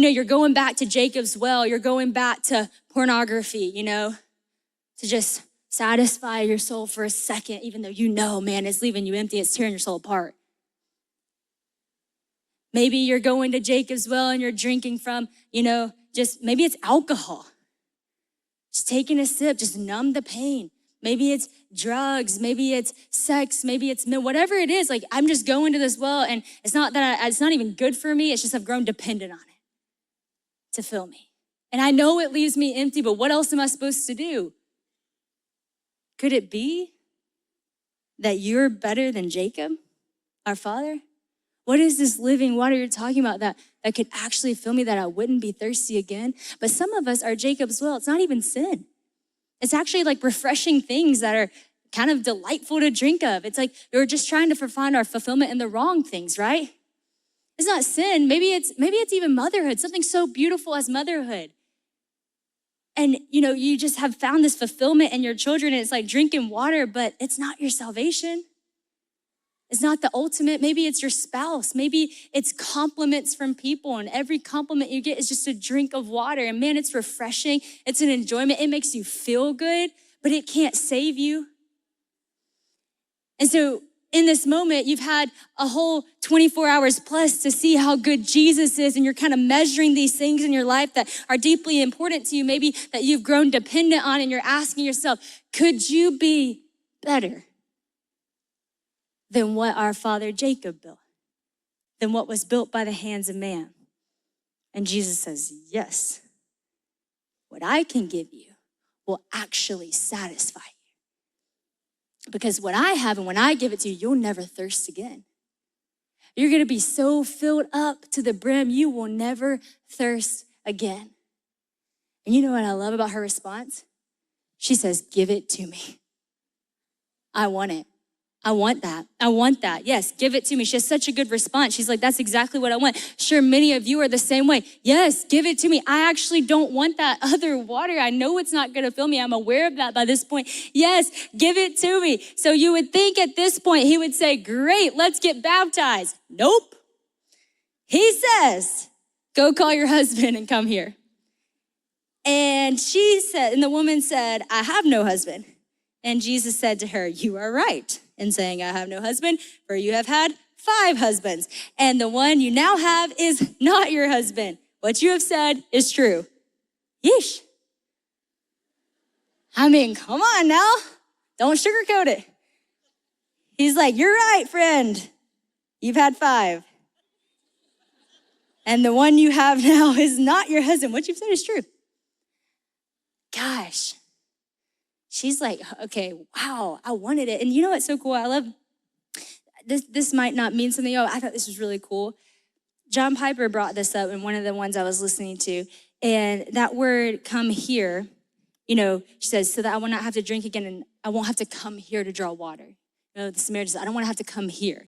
You're going back to Jacob's well. You're going back to pornography, to just satisfy your soul for a second, even though man, it's leaving you empty. It's tearing your soul apart. Maybe you're going to Jacob's well and you're drinking from, maybe it's alcohol. Just taking a sip, just numb the pain. Maybe it's drugs, maybe it's sex, maybe it's whatever it is. Like, I'm just going to this well, and it's not even good for me. It's just I've grown dependent on it to fill me. And I know it leaves me empty, but what else am I supposed to do? Could it be that you're better than Jacob, our father? What is this living water you're talking about that could actually fill me, that I wouldn't be thirsty again? But some of us are Jacob's well. It's not even sin. It's actually like refreshing things that are kind of delightful to drink of. It's like we're just trying to find our fulfillment in the wrong things, right? It's not sin. Maybe it's even motherhood, something so beautiful as motherhood. And you just have found this fulfillment in your children, and it's like drinking water, but it's not your salvation. It's not the ultimate. Maybe it's your spouse. Maybe it's compliments from people, and every compliment you get is just a drink of water. And man, it's refreshing. It's an enjoyment. It makes you feel good, but it can't save you. And so in this moment, you've had a whole 24 hours plus to see how good Jesus is, and you're kind of measuring these things in your life that are deeply important to you, maybe that you've grown dependent on, and you're asking yourself, could you be better than what our father Jacob built, than what was built by the hands of man? And Jesus says, yes, what I can give you will actually satisfy you. Because what I have, and when I give it to you, you'll never thirst again. You're gonna be so filled up to the brim, you will never thirst again. And you know what I love about her response? She says, give it to me. I want it. I want that. I want that. Yes, give it to me. She has such a good response. She's like, that's exactly what I want. Sure, many of you are the same way. Yes, give it to me. I actually don't want that other water. I know it's not gonna fill me. I'm aware of that by this point. Yes, give it to me. So you would think at this point, he would say, great, let's get baptized. Nope. He says, go call your husband and come here. And the woman said, I have no husband. And Jesus said to her, you are right in saying I have no husband, for you have had 5 husbands. And the one you now have is not your husband. What you have said is true. Yeesh. I mean, come on now. Don't sugarcoat it. He's like, you're right, friend. You've had 5. And the one you have now is not your husband. What you've said is true. Gosh. She's like, okay, wow, I wanted it. And you know what's so cool? I love, this might not mean something. I thought this was really cool. John Piper brought this up in one of the ones I was listening to. And that word, come here, she says, so that I will not have to drink again, and I won't have to come here to draw water. The Samaritan says, I don't want to have to come here.